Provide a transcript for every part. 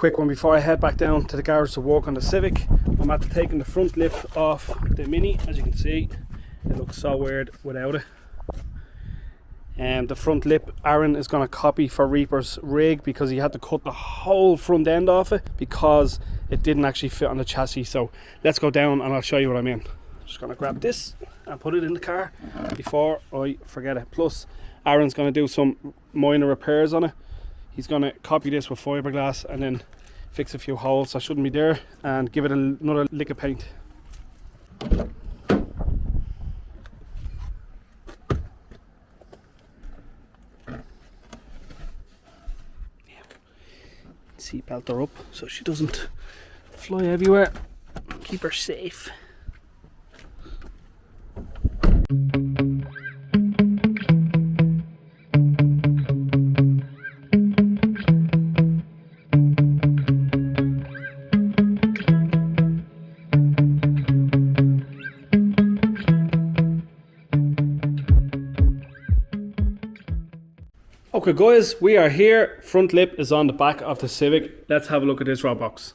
quick one before I head back down to the garage to work on the Civic. I'm after taking the front lip off the Mini. As you can see, it looks so weird without it. And the front lip Aaron is going to copy for Reaper's rig because he had to cut the whole front end off it because it didn't actually fit on the chassis. So let's go down and I'll show you what I mean. Just going to grab this and put it in the car before I forget it. Plus Aaron's going to do some minor repairs on it. He's going to copy this with fiberglass and then fix a few holes that shouldn't be there and give it another lick of paint. Seatbelt her up so she doesn't fly everywhere. Keep her safe. Okay guys, we are here. Front lip is on the back of the Civic. Let's have a look at this rod box.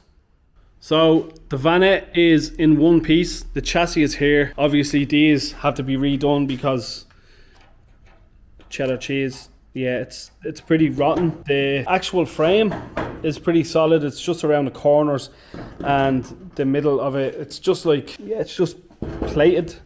So the vanette is in one piece. The chassis is here. Obviously these have to be redone because cheddar cheese. Yeah, it's pretty rotten. The actual frame is pretty solid. It's just around the corners and the middle of it. It's just like, yeah, it's just plated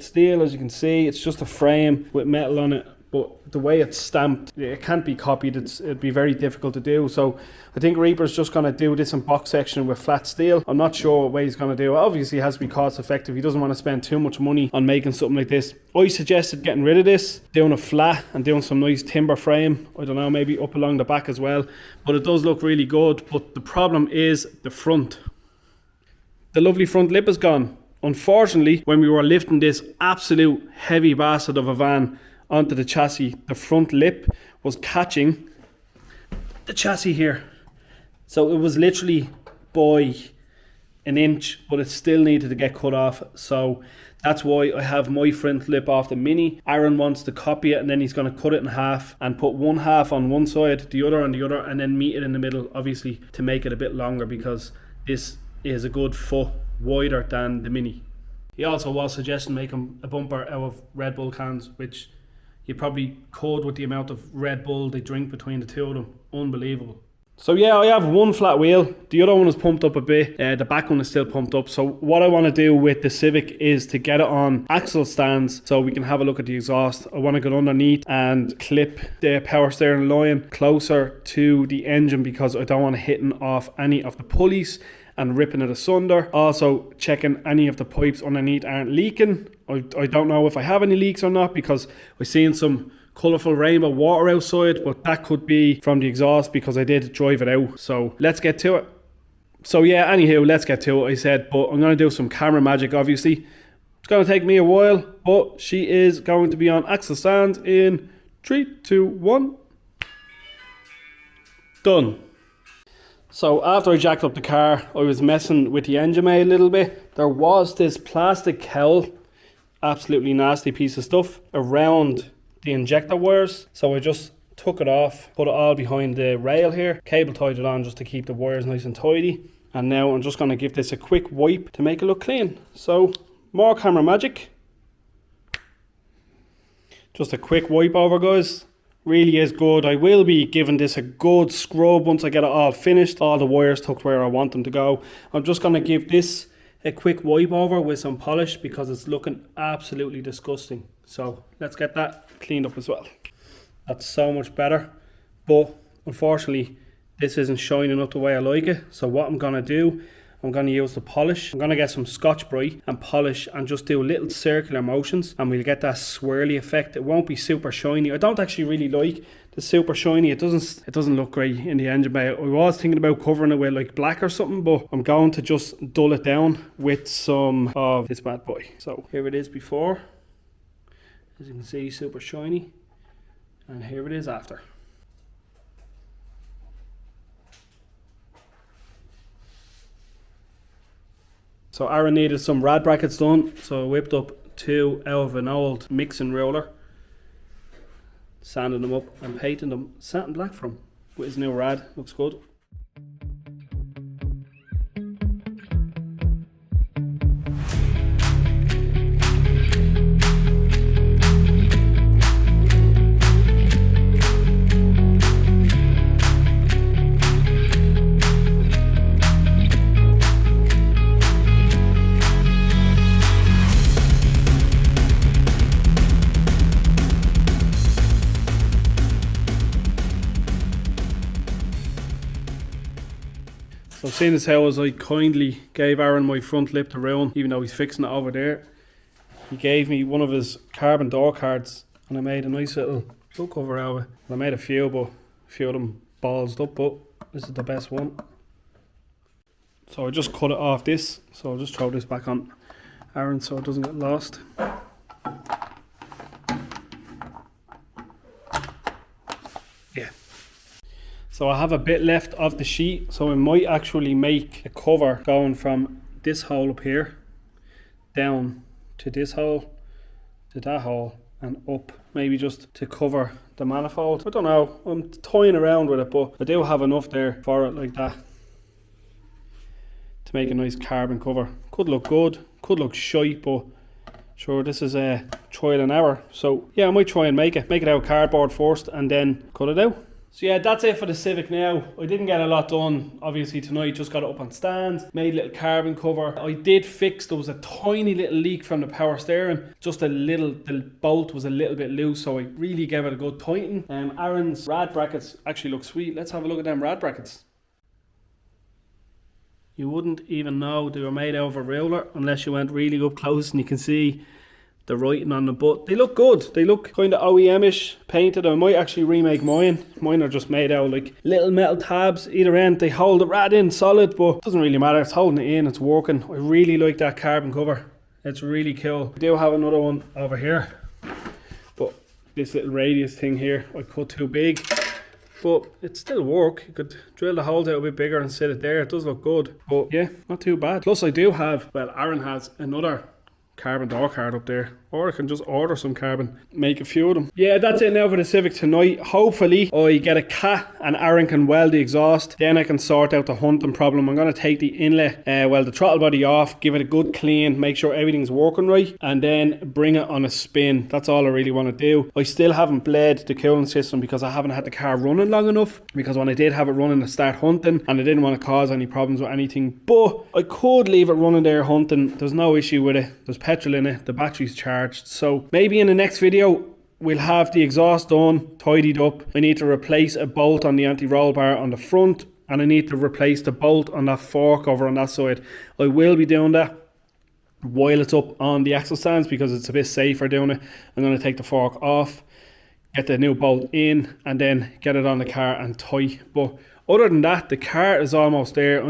steel, as you can see. It's just a frame with metal on it. But the way it's stamped, it can't be copied. It'd be very difficult to do. So I think Reaper's just going to do this in box section with flat steel. I'm not sure what way he's going to do it. Obviously, it has to be cost effective. He doesn't want to spend too much money on making something like this. I suggested getting rid of this, doing a flat and doing some nice timber frame. I don't know, maybe up along the back as well. But it does look really good. But the problem is the front. The lovely front lip is gone. Unfortunately, when we were lifting this absolute heavy bastard of a van onto the chassis, the front lip was catching the chassis here, so it was literally by an inch, but it still needed to get cut off. So that's why I have my front lip off the Mini. Aaron wants to copy it and then he's going to cut it in half and put one half on one side, the other on the other, and then meet it in the middle, obviously to make it a bit longer because this is a good foot wider than the Mini. He also was suggesting making a bumper out of Red Bull cans, which you probably could with the amount of Red Bull they drink between the two of them. Unbelievable. So yeah, I have one flat wheel. The other one is pumped up a bit. The back one is still pumped up. So what I want to do with the Civic is to get it on axle stands so we can have a look at the exhaust. I want to get underneath and clip the power steering line closer to the engine because I don't want to hitting off any of the pulleys and ripping it asunder. Also checking any of the pipes underneath aren't leaking. I don't know if I have any leaks or not because I've seen some colourful rainbow water outside, but that could be from the exhaust because I did drive it out. So let's get to it. So yeah, anyhow, let's get to it, I said, but I'm going to do some camera magic, obviously. It's going to take me a while, but she is going to be on axle stands in 3, 2, 1. Done. So after I jacked up the car, I was messing with the engine bay a little bit. There was this plastic cowl, absolutely nasty piece of stuff, around the injector wires. So I just took it off, put it all behind the rail here, cable tied it on just to keep the wires nice and tidy. And now I'm just going to give this a quick wipe to make it look clean. So more camera magic. Just a quick wipe over, guys. Really is good. I will be giving this a good scrub once I get it all finished, all the wires tucked where I want them to go. I'm just going to give this a quick wipe over with some polish because it's looking absolutely disgusting. So let's get that cleaned up as well. That's so much better, but unfortunately this isn't shining up the way I like it. So what I'm going to do, I'm going to use the polish. I'm going to get some Scotch-Brite and polish and just do little circular motions and we'll get that swirly effect. It won't be super shiny. I don't actually really like the super shiny. It doesn't look great in the engine bay. I was thinking about covering it with like black or something, but I'm going to just dull it down with some of this bad boy. So here it is before. As you can see, super shiny. And here it is after. So Aaron needed some rad brackets done, so I whipped up 2 out of an old mixing roller, sanding them up and painting them satin black for him with his new rad. Looks good. So seeing as how as I kindly gave Aaron my front lip to ruin, even though he's fixing it over there, he gave me one of his carbon door cards and I made a nice little book cover out of it. I made a few, but a few of them ballsed up, but this is the best one. So I just cut it off this, so I'll just throw this back on Aaron so it doesn't get lost. Yeah. So I have a bit left of the sheet, so I might actually make a cover going from this hole up here down to this hole to that hole and up, maybe just to cover the manifold. I don't know, I'm toying around with it, but I do have enough there for it like that to make a nice carbon cover. Could look good, could look shite, but sure, this is a trial and error. So yeah, I might try and make it out of cardboard first and then cut it out. So yeah, that's it for the Civic now. I didn't get a lot done, obviously tonight, just got it up on stands, made a little carbon cover. I did fix, there was a tiny little leak from the power steering, just a little, the bolt was a little bit loose, so I really gave it a good tightening. Aaron's rad brackets actually look sweet. Let's have a look at them rad brackets. You wouldn't even know they were made out of a ruler unless you went really up close and you can see the writing on them, but they look good. They look kind of OEM-ish painted. I might actually remake mine. Mine are just made out of like little metal tabs either end. They hold it right in solid, but it doesn't really matter. It's holding it in, it's working. I really like that carbon cover. It's really cool. I do have another one over here, but this little radius thing here I cut too big, but it still work. You could drill the holes out a bit bigger and sit it there. It does look good, but yeah, not too bad. Plus I do have, well, Aaron has another carbon door card up there, or I can just order some carbon, make a few of them. Yeah, that's it now for the Civic tonight. Hopefully I get a cat and Aaron can weld the exhaust, then I can sort out the hunting problem. I'm going to take the inlet, the throttle body off, give it a good clean, make sure everything's working right, and then bring it on a spin. That's all I really want to do. I still haven't bled the cooling system because I haven't had the car running long enough, because when I did have it running I start hunting and I didn't want to cause any problems with anything, but I could leave it running there hunting. There's no issue with it. There's petrol in it, the battery's charged, so maybe in the next video we'll have the exhaust done, tidied up. I need to replace a bolt on the anti-roll bar on the front, and I need to replace the bolt on that fork over on that side. I will be doing that while it's up on the axle stands because it's a bit safer doing it. I'm going to take the fork off, get the new bolt in, and then get it on the car and tie. But other than that, the car is almost there.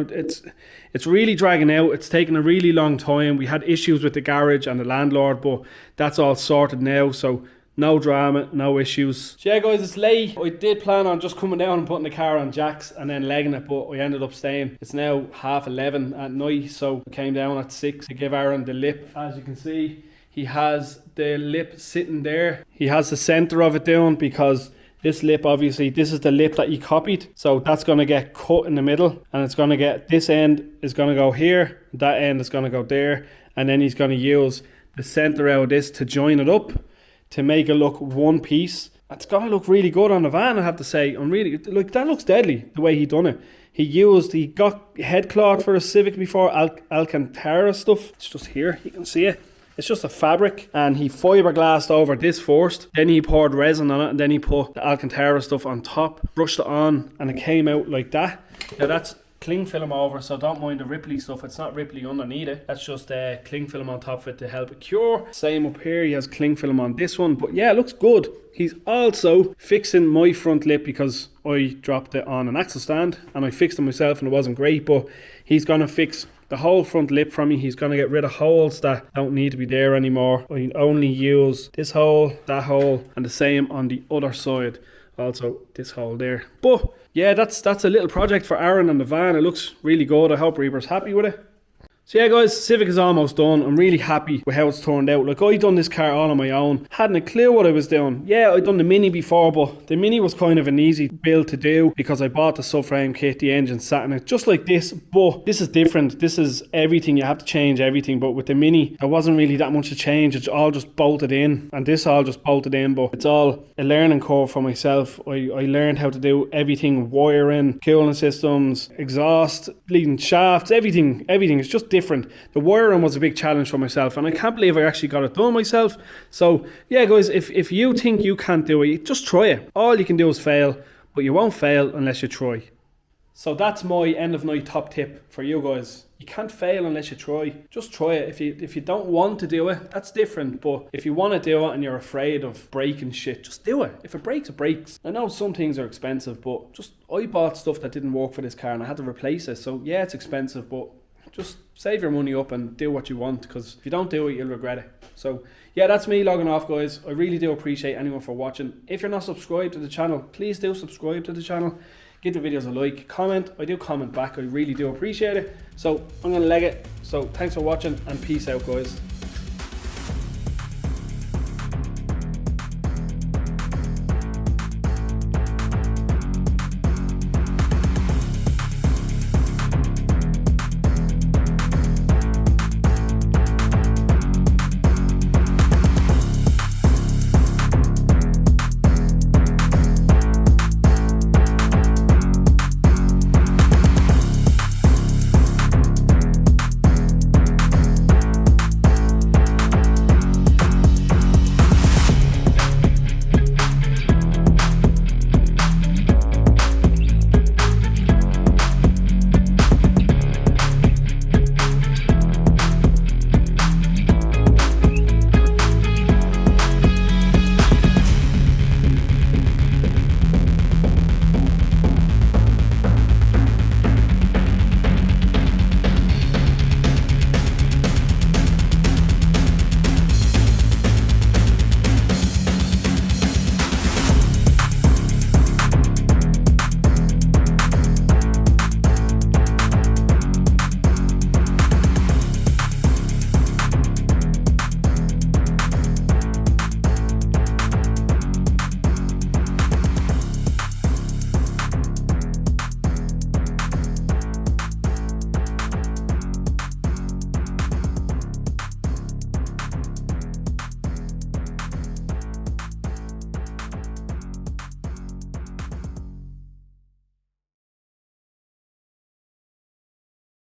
It's really dragging out. It's taken a really long time. We had issues with the garage and the landlord, but that's all sorted now, so no drama, no issues. So yeah guys, it's late. I did plan on just coming down and putting the car on jacks and then legging it, but I ended up staying. It's now 11:30 at night, so I came down at 6 to give Aaron the lip. As you can see, he has the lip sitting there. He has the center of it down because this lip, obviously, this is the lip that he copied. So that's going to get cut in the middle, and it's going to get, this end is going to go here, that end is going to go there, and then he's going to use the center out of this to join it up to make it look one piece. It's going to look really good on the van, I have to say. I'm really, like, that looks deadly, the way he done it. He got head cloth for a Civic before, Alcantara stuff. It's just here, you can see it. It's just a fabric, and he fiberglassed over this first, then he poured resin on it, and then he put the Alcantara stuff on top, brushed it on, and it came out like that. Now that's cling film over, so don't mind the ripply stuff. It's not ripply underneath it, that's just cling film on top of it to help it cure. Same up here, he has cling film on this one, but yeah, it looks good. He's also fixing my front lip because I dropped it on an axle stand and I fixed it myself and it wasn't great, but he's gonna fix the whole front lip for me. He's going to get rid of holes that don't need to be there anymore. I only use this hole, that hole, and the same on the other side. Also this hole there. But yeah, that's a little project for Aaron and the van. It looks really good. I hope Reaper's happy with it. So yeah guys, Civic is almost done. I'm really happy with how it's turned out. Like, I done this car all on my own. Hadn't a clue what I was doing. Yeah, I'd done the Mini before, but the Mini was kind of an easy build to do because I bought the subframe kit, the engine sat in it just like this. But this is different. This is everything. You have to change everything. But with the Mini, there wasn't really that much to change. It's all just bolted in, and this all just bolted in. But it's all a learning curve for myself. I learned how to do everything: wiring, cooling systems, exhaust, bleeding shafts, everything. It's just different. The wiring was a big challenge for myself, and I can't believe I actually got it done myself. So yeah guys, if you think you can't do it, just try it. All you can do is fail, but you won't fail unless you try. So that's my end of night top tip for you guys. You can't fail unless you try. Just try it. If you don't want to do it, that's different. But if you want to do it and you're afraid of breaking shit, just do it. If it breaks, it breaks. I know some things are expensive, but I bought stuff that didn't work for this car and I had to replace it. So yeah, it's expensive, but just save your money up and do what you want, because if you don't do it, you'll regret it. So yeah, that's me logging off, guys. I really do appreciate anyone for watching. If you're not subscribed to the channel, please do subscribe to the channel. Give the videos a like, comment. I do comment back. I really do appreciate it. So I'm going to leg it. So thanks for watching and peace out, guys.